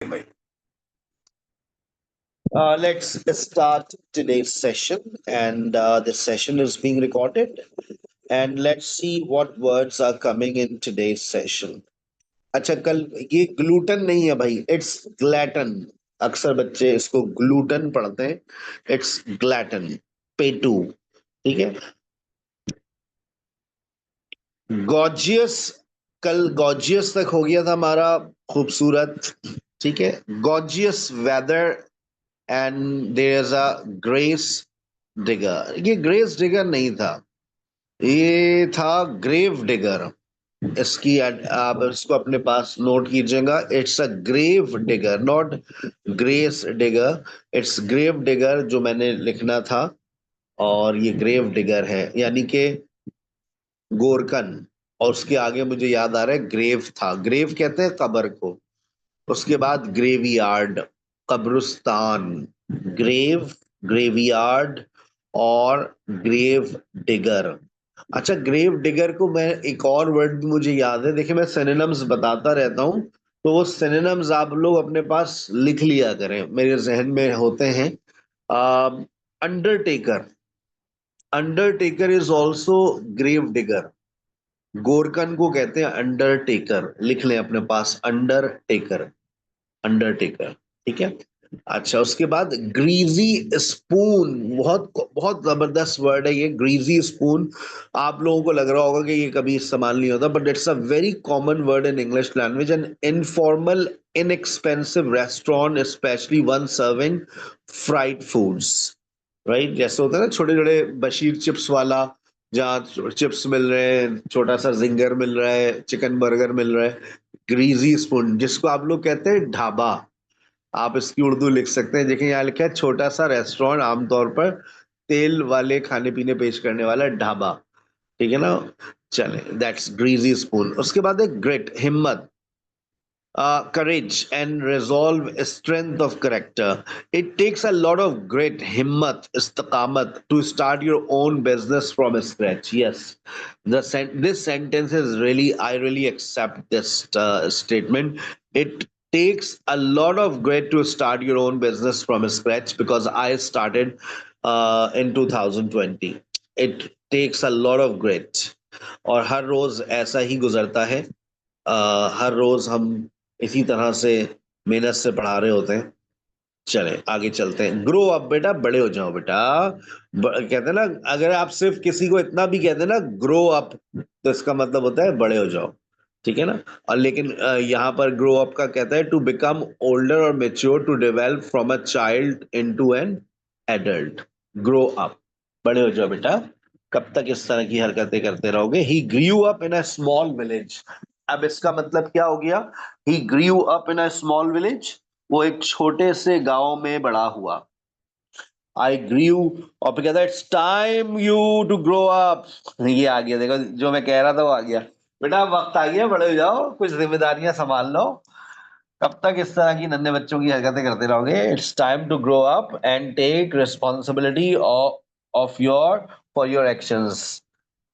भाई let's start today's session, and this session is being recorded, and let's see what words are coming in today's session. अच्छा, कल ये gluten नहीं है भाई, इट्स ग्लैटन. अक्सर बच्चे इसको ग्लूटन पढ़ते हैं. इट्स ग्लैटन. पेटू. ठीक है. गॉर्जियस. कल गॉर्जियस तक हो गया था हमारा. खूबसूरत. ठीक है. Gorgeous weather. And there is a grace digger. ये ग्रेस डिगर नहीं था, ये था ग्रेव डिगर. इसकी आप इसको अपने पास नोट कीजिएगा. It's a grave digger, not grace digger. It's grave digger जो मैंने लिखना था. और ये ग्रेव डिगर है, यानी कि गोरकन. और उसके आगे मुझे याद आ रहा है ग्रेव था. ग्रेव कहते हैं कब्र को. उसके बाद ग्रेवयार्ड, कब्रिस्तान. ग्रेव, ग्रेवयार्ड और ग्रेव डिगर. अच्छा, ग्रेव डिगर को मैं एक और वर्ड भी मुझे याद है. देखिए, मैं सिनोनिम्स बताता रहता हूँ, तो वो सिनोनिम्स आप लोग अपने पास लिख लिया करें, मेरे जहन में होते हैं. Undertaker. Undertaker is also grave digger. गोरकन को कहते हैं अंडरटेकर. लिख लें अपने पास, अंडरटेकर. अंडरटेकर. ठीक है. अच्छा, उसके बाद ग्रीजी स्पून. बहुत बहुत जबरदस्त वर्ड है ये, ग्रीजी स्पून. आप लोगों को लग रहा होगा कि ये कभी इस्तेमाल नहीं होता, but it's a very common word in English language. An informal inexpensive restaurant, especially one serving fried foods. Right. जैसे होता है ना छोटे छोटे बशीर चिप्स वाला, जहाँ चिप्स मिल रहे हैं, छोटा सा जिंगर मिल रहा है, चिकन बर्गर मिल रहा है. ग्रीजी स्पून, जिसको आप लोग कहते हैं ढाबा. आप इसकी उर्दू लिख सकते हैं. देखिए, यहाँ लिखा है छोटा सा रेस्टोरेंट, आमतौर पर तेल वाले खाने पीने पेश करने वाला ढाबा. ठीक है ना. चले, दैट्स ग्रीजी स्पून. उसके बाद है ग्रिट, हिम्मत. Courage and resolve, strength of character. It takes a lot of great himmat, istiqamat, to start your own business from scratch. Yes, this sentence is really, I really accept this statement. It takes a lot of grit to start your own business from scratch, because I started in 2020. It takes a lot of grit. और हर रोज ऐसा ही गुजरता है. हर रोज हम इसी तरह से मेहनत से पढ़ा रहे होते हैं. चले आगे चलते हैं. ग्रो अप बेटा, बड़े हो जाओ बेटा. कहते हैं ना, अगर आप सिर्फ किसी को इतना भी कहते हैं ना, ग्रो अप, तो इसका मतलब होता है बड़े हो जाओ. ठीक है ना. और लेकिन यहाँ पर ग्रो अप का कहता है टू बिकम ओल्डर और mature, to develop from a child into an adult. Grow up, बड़े हो जाओ बेटा. कब तक इस तरह की हरकतें करते रहोगे? He grieve up in a small village. अब इसका मतलब क्या हो गया? He grieve up in a small village, वो एक छोटे से गांव में बड़ा हुआ. I grieve. और फिर कहता है it's time you to grow up. ये आ गया, देखो जो मैं कह रहा था वो आ गया. बेटा वक्त आ गया, बड़े हो जाओ, कुछ जिम्मेदारियां संभाल लो. कब तक इस तरह की नन्हे बच्चों की हरकतें करते रहोगे? It's time to grow up and take responsibility of your for your actions.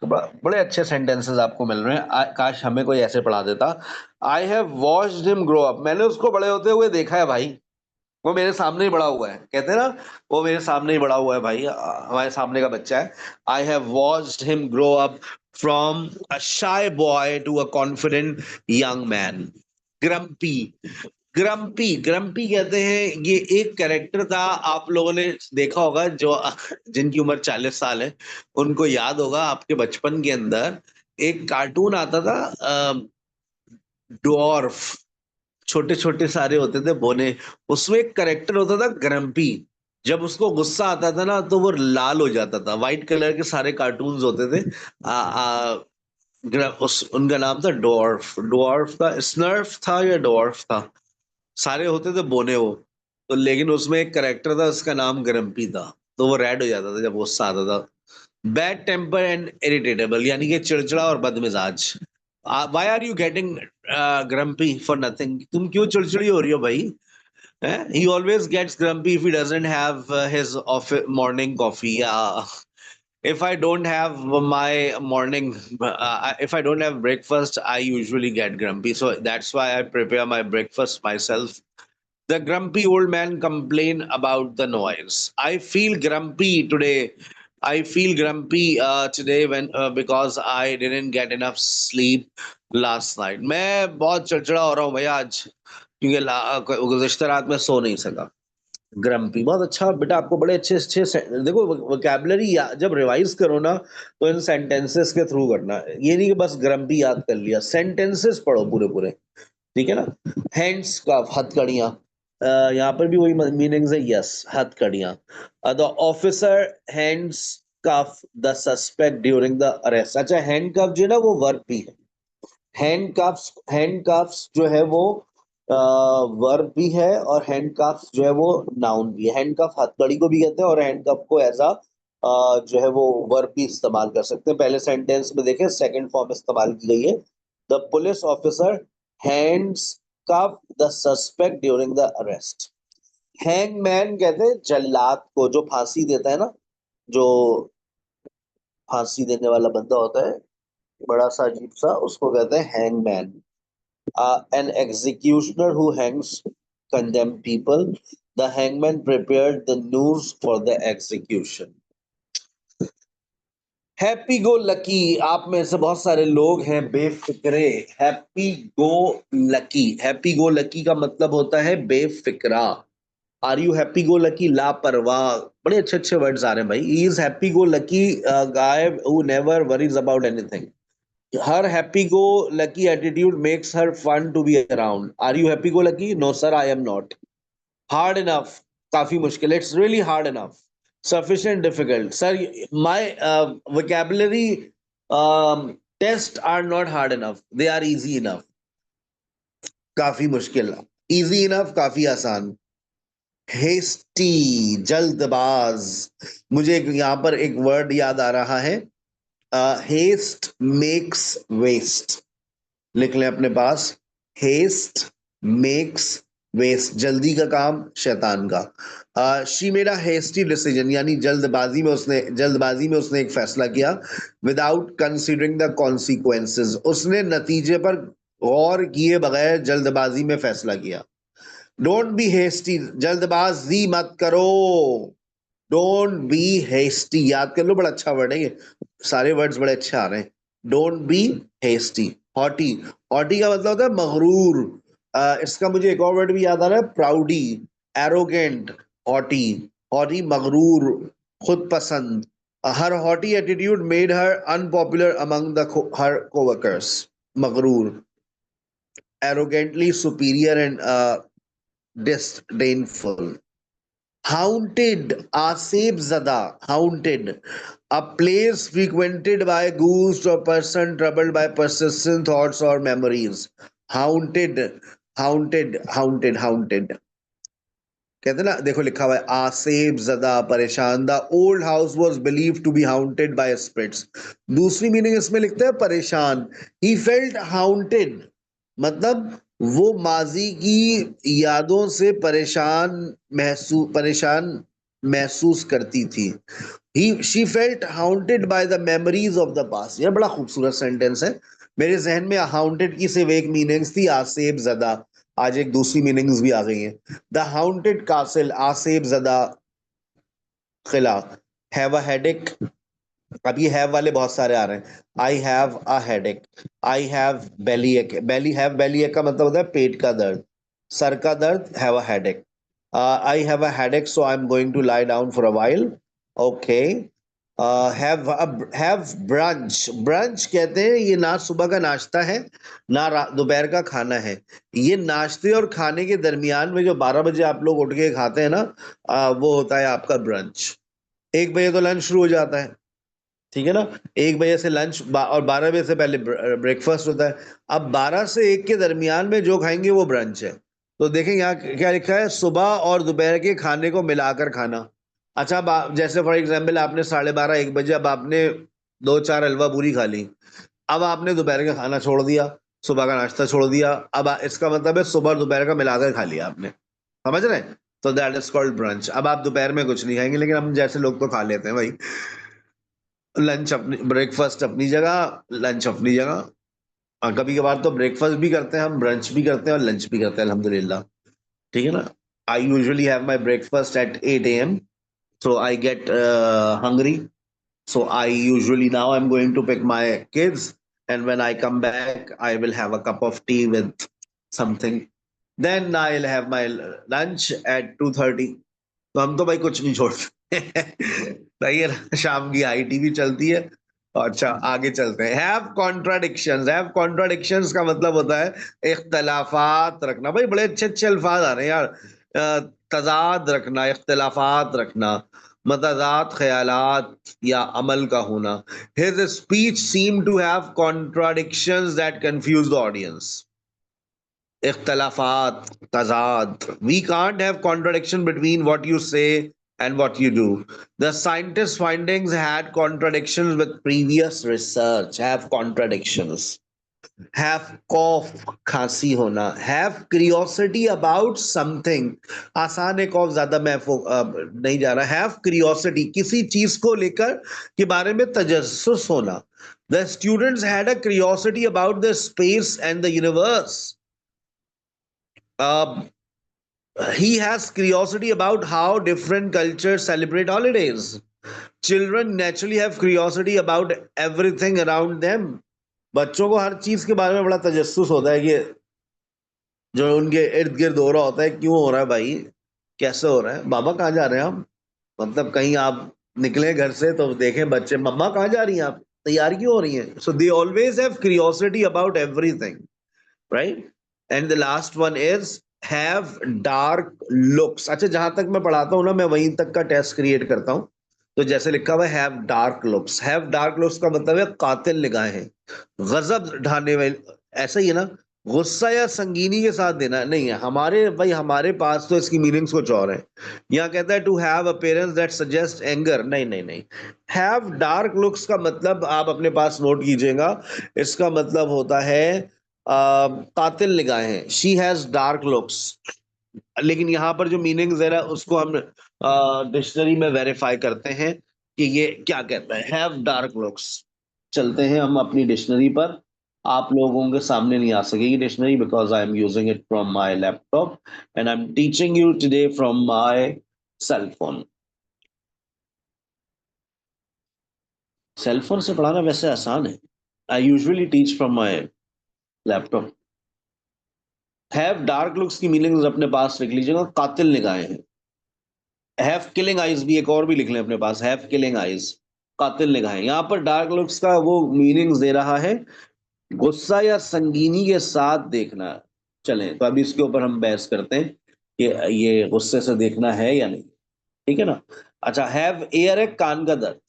तो बड़े अच्छे सेंटेंसेस आपको मिल रहे हैं. काश हमें कोई ऐसे पढ़ा देता. आई have watched him grow up. मैंने उसको बड़े होते हुए देखा है भाई. वो मेरे सामने ही बड़ा हुआ है, कहते हैं ना, वो मेरे सामने ही बड़ा हुआ है भाई. हमारे सामने का बच्चा है. I have watched him grow up from a shy boy to a confident young man. Grumpy. Grumpy, grumpy कहते हैं, ये एक कैरेक्टर था. आप लोगों ने देखा होगा, जो जिनकी उम्र 40 साल है उनको याद होगा, आपके बचपन के अंदर एक कार्टून आता था, डॉर्फ. छोटे छोटे सारे होते थे बोने. उसमें एक करेक्टर होता था ग्रम्पी. जब उसको गुस्सा आता था ना, तो वो लाल हो जाता था. व्हाइट कलर के सारे कार्टून्स होते थे. उनका नाम था डॉर्फ. डॉर्फ था, स्नर्फ था या डॉर्फ था, सारे होते थे बोने वो. तो लेकिन उसमें एक करेक्टर था, उसका नाम ग्रम्पी था. तो वो रेड हो जाता था जब गुस्सा आता था. बैड टेम्पर एंड इरिटेटेबल, यानी कि चिड़चिड़ा और बदमिजाज. Why are you getting grumpy for nothing? तुम क्यों चिड़चिड़ी हो रही हो भाई? He always gets grumpy if he doesn't have his morning coffee. If I don't have my morning, if I don't have breakfast, I usually get grumpy. So that's why I prepare my breakfast myself. The grumpy old man complained about the noise. I feel grumpy today. I feel grumpy today when because I didn't get enough sleep last night. मैं बहुत चिड़चिड़ा हो रहा हूँ भैया आज, क्योंकि गुज़श्ता रात में सो नहीं सका। ग्रम्पी बहुत अच्छा बेटा, आपको बड़े अच्छे-अच्छे देखो वोकैब्युलरी जब रिवाइज करो ना, तो इन सेंटेंसेस के थ्रू करना। ये नहीं कि बस ग्रम्पी याद कर लिया, सेंटेंसेस पढ़ो पूरे-पूरे, ठीक है ना? हैंड्स कफ हथकड़ियाँ, यहाँ पर भी वही मीनिंग्स है, यस हथकड़ियाँ। The officer hands cough the suspect during the arrest. अच्छा हैंडकफ जो है ना वो वर्ब भी है। हैंडकफ्स जो है वो वर्ब भी है, और हैंडकफ्स जो है वो नाउन भी है। हैंडकफ हथकड़ी को भी कहते हैं, और हैंडकफ को एज अ जो है वो वर्ब भी इस्तेमाल कर सकते हैं। पहले सेंटेंस में देखें सेकंड फॉर्म इस्तेमाल की गई है, the police officer hands cough the suspect during the arrest. Hangman कहते हैं जल्लाद को, जो फांसी देता है ना, जो फांसी देने वाला बंदा होता है, बड़ा सा अजीब सा, उसको कहते हैं hangman. An executioner who hangs condemned people. The hangman prepared the noose for the execution. Happy go lucky, आप में से बहुत सारे लोग हैं बेफिक्रे। Happy go lucky, happy go lucky का मतलब होता है बेफिक्रा। Are you happy go lucky, लापरवाह। बड़े अच्छे अच्छे वर्ड्स आ रहे हैं भाई। He is happy go lucky guy who never worries about anything. Her happy-go-lucky attitude makes her fun to be around. Are you happy-go-lucky? No, sir, I am not. Hard enough. काफी मुश्किल. It's really hard enough. Sufficient, difficult. Sir, my vocabulary tests are not hard enough. They are easy enough. काफी मुश्किल. Easy enough, काफी आसान. Hasty, जल्दबाज. मुझे यहाँ पर एक वर्ड याद आ रहा है. Haste makes waste. लिख लें अपने पास, हेस्ट मेक्स वेस्ट, जल्दी का काम शैतान का। She made a hasty decision, यानी जल्दबाजी में उसने एक फैसला किया। विदाउट कंसीडरिंग द कॉन्सिक्वेंसेस, उसने नतीजे पर गौर किए बगैर जल्दबाजी में फैसला किया। डोंट बी हेस्टी, जल्दबाजी मत करो। डोंट बी हेस्टी, याद कर लो, बड़ा अच्छा वर्ड है ये, सारे वर्ड्स बड़े अच्छे आ रहे हैं। Don't be hasty. Haughty, haughty का मतलब होता है मगरूर। इसका मुझे एक और वर्ड भी याद आ रहा है, प्राउडी, एरोगेंट, हॉटी। हॉटी मगरूर, खुद पसंद। Her haughty attitude made her unpopular among the her coworkers. मगरूर, arrogantly superior and disdainful. Haunted, आसेब ज़दा, haunted, a place frequented by ghosts or person troubled by persistent thoughts or memories. Haunted, haunted, haunted, haunted. कहते ना, देखो लिखा हुआ है आसेब ज़दा, परेशान। The old house was believe to be haunted by spirits. दूसरी मीनिंग इसमें लिखते हैं परेशान। ही फेल्ट हाउंटेड, मतलब वो माजी की यादों से परेशान महसूस करती थी। She felt haunted by the memories of the past. यह बड़ा खूबसूरत सेंटेंस है। मेरे जहन में हाउंटेड की सिर्फ एक मीनिंग्स थी, आसेब ज़दा। आज एक दूसरी मीनिंग्स भी आ गई हैं। द हाउंटेड कासिल, आसेब ज़दा किला। हैव अ हेडेक, अब ये हैव वाले बहुत सारे आ रहे हैं। I have a headache, I have belly ache. Belly एक का मतलब होता है पेट का दर्द, सर का दर्द। Have a headache, I have a headache so I am going to lie down for a while. Okay. Have brunch, brunch कहते हैं ये ना सुबह का नाश्ता है ना दोपहर का खाना है। ये नाश्ते और खाने के दरमियान में जो 12 बजे आप लोग उठ के खाते हैं ना, वो होता है आपका ब्रंच। 1 बजे तो लंच शुरू हो जाता है, ठीक है ना? 1 बजे से लंच और 12 बजे से पहले ब्रेकफास्ट होता है। अब 12 से 1 के दरमियान में जो खाएंगे वो ब्रंच है। तो देखें यहाँ क्या लिखा है, सुबह और दोपहर के खाने को मिलाकर खाना। अच्छा, अब जैसे फॉर एग्जाम्पल आपने 12:30 1 बजे अब आपने 2-4 हलवा पूरी खा ली, अब आपने दोपहर का खाना छोड़ दिया, सुबह का नाश्ता छोड़ दिया। अब इसका मतलब है सुबह और दोपहर का मिलाकर खा लिया आपने, समझ रहे हैं? तो दैट इज कॉल्ड ब्रंच। अब आप दोपहर में कुछ नहीं खाएंगे, लेकिन हम जैसे लोग तो खा लेते हैं भाई। लंच अपनी, ब्रेकफास्ट अपनी जगह, लंच अपनी जगह। कभी कभार तो ब्रेकफास्ट भी करते हैं हम, ब्रंच भी करते हैं और लंच भी करते हैं, अल्हम्दुलिल्लाह, ठीक है ना? I usually have my breakfast at 8 a.m. So I get hungry. So I usually now I'm going to pick my kids, and when I come back, I will have a cup of tea with something. Then I'll have my lunch at 2:30. तो हम तो भाई कुछ नहीं छोड़ते सही है ना, शाम की आई टीवी चलती है। अच्छा आगे चलते हैं। हैव कॉन्ट्राडिक्शंस का मतलब होता है इख्तलाफात रखना। भाई बड़े अच्छे अच्छे अल्फाज आ रहे हैं यार। तजाद रखना, इख्तलाफात रखना, मतजाद ख्यालात या अमल का होना। His speech seem to have contradictions that confuse the audience. इख्तलाफात, तजाद। We can't have contradiction between what you say and what you do. The scientists' findings had contradictions with previous research. Have contradictions. Have cough, खांसी होना। Have curiosity about something. आसान है cough, ज्यादा मैं नहीं जा रहा। Have curiosity, किसी चीज को लेकर के बारे में तजस्सुस होना। The students had a curiosity about the space and the universe. Uh, he has curiosity about how different cultures celebrate holidays. Children naturally have curiosity about everything around them. बच्चों को हर चीज के बारे में बड़ा तजस्सुस होता है कि जो उनके इर्द गिर्द हो रहा होता है, क्यों हो रहा है भाई, कैसे हो रहा है, बाबा कहाँ जा रहे हैं आप, मतलब कहीं आप निकले घर से तो देखें बच्चे, मम्मा कहाँ जा रही हैं आप, तैयार क्यों हो रही हैं। So they always have curiosity about everything, right. And the last one is have dark looks. अच्छा जहां तक मैं पढ़ाता हूँ ना, मैं वहीं तक का टेस्ट क्रिएट करता हूँ। तो जैसे लिखा हुआ है have dark looks, have dark looks का मतलब है कातिल निगाहें, गजब ढाने वाले, ऐसा ही है ना। गुस्सा या संगीनी के साथ देना नहीं है हमारे भाई, हमारे पास तो इसकी मीनिंग्स कुछ और है। यहाँ कहता है to have appearance that suggest anger, नहीं नहीं नहीं। हैव डार्क लुक्स का मतलब आप अपने पास नोट कीजिएगा, इसका मतलब होता है कातिल निगाहें, शी हैज डार्क लुक्स। लेकिन यहाँ पर जो मीनिंग है ना उसको हम डिक्शनरी में वेरीफाई करते हैं कि ये क्या कहता है, हैव डार्क लुक्स। चलते हैं हम अपनी डिक्शनरी पर। आप लोगों के सामने नहीं आ सकेगी dictionary because I am using it from my laptop and I am teaching you today from my cell phone. Cell phone से पढ़ाना वैसे आसान है। I usually teach from my laptop. Have dark looks की मीनिंग्स अपने पास लिख लीजिएगा, कातिल निगाहें हैं। हैव किलिंग आइज भी एक और भी लिख लें अपने पास, हैव किलिंग आइज, कातिल निगाहें। यहाँ पर डार्क लुक्स का वो मीनिंग्स दे रहा है गुस्सा या संगीनी के साथ देखना। चलें तो अभी इसके ऊपर हम बहस करते हैं कि ये गुस्से से देखना है या नहीं, ठीक है ना। अच्छा हैव एयर एक, कान का दर्द।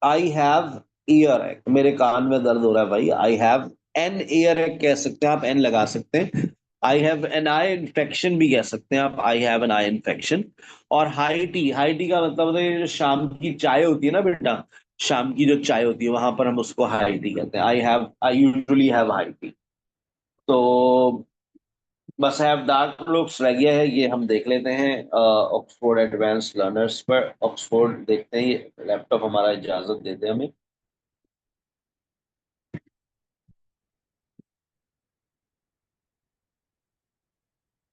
आई हैव ईयर एक, मेरे कान में दर्द हो रहा है भाई। आई हैव एन ईयर एक कह सकते हैं आप, एन लगा सकते हैं। I have an eye infection भी कह सकते हैं आप, I have an eye infection. और हाई टी का मतलब होता है जो शाम की चाय होती है ना बेटा, शाम की जो चाय होती है वहां पर हम उसको हाई टी कहते हैं। I usually have high tea. तो बस हैव डार्क लुक्स रह गया है, ये हम देख लेते हैं ऑक्सफोर्ड एडवांस लर्नर्स पर। ऑक्सफोर्ड देखते हैं, लैपटॉप हमारा इजाजत देते हैं हमें।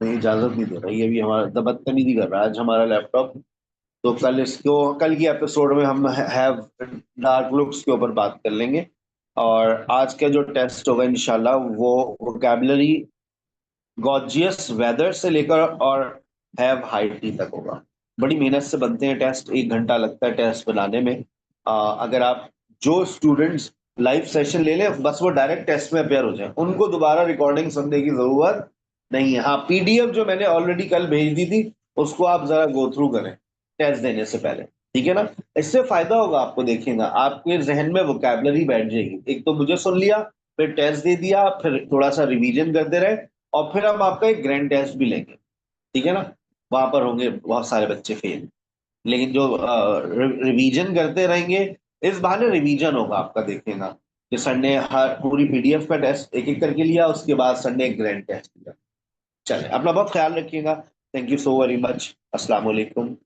नहीं इजाजत नहीं दे रहा, ये भी हमारा बदतमीजी कर रहा है आज हमारा लैपटॉप। तो कल की एपिसोड में हम हैव डार्क लुक्स के ऊपर बात कर लेंगे। और आज का जो टेस्ट होगा इंशाल्लाह वो वोकैबलरी गॉर्जियस वेदर से लेकर और हैव हाई टी तक होगा। बड़ी मेहनत से बनते हैं टेस्ट, 1 घंटा लगता है टेस्ट बनाने में। अगर आप जो स्टूडेंट्स लाइव सेशन ले लें बस वो डायरेक्ट टेस्ट में अपेयर हो जाए, उनको दोबारा रिकॉर्डिंग सुनने की जरूरत नहीं है। हाँ पीडीएफ जो मैंने ऑलरेडी कल भेज दी थी उसको आप जरा गो थ्रू करें टेस्ट देने से पहले, ठीक है ना। इससे फायदा होगा आपको, देखिएगा आपके जहन में वोकैबलरी बैठ जाएगी। एक तो मुझे सुन लिया, फिर टेस्ट दे दिया, फिर थोड़ा सा रिवीजन करते रहे, और फिर हम आपका एक ग्रैंड टेस्ट भी लेंगे, ठीक है ना। वहां पर होंगे बहुत सारे बच्चे फेल, लेकिन जो रिवीजन करते रहेंगे, इस बहाने रिवीजन होगा आपका। देखेगा कि संडे हर पूरी पीडीएफ का टेस्ट एक एक करके लिया, उसके बाद संडे एक ग्रैंड टेस्ट लिया। चले अपना बहुत ख्याल रखिएगा। Thank you so very much. अस्सलाम वालेकुम।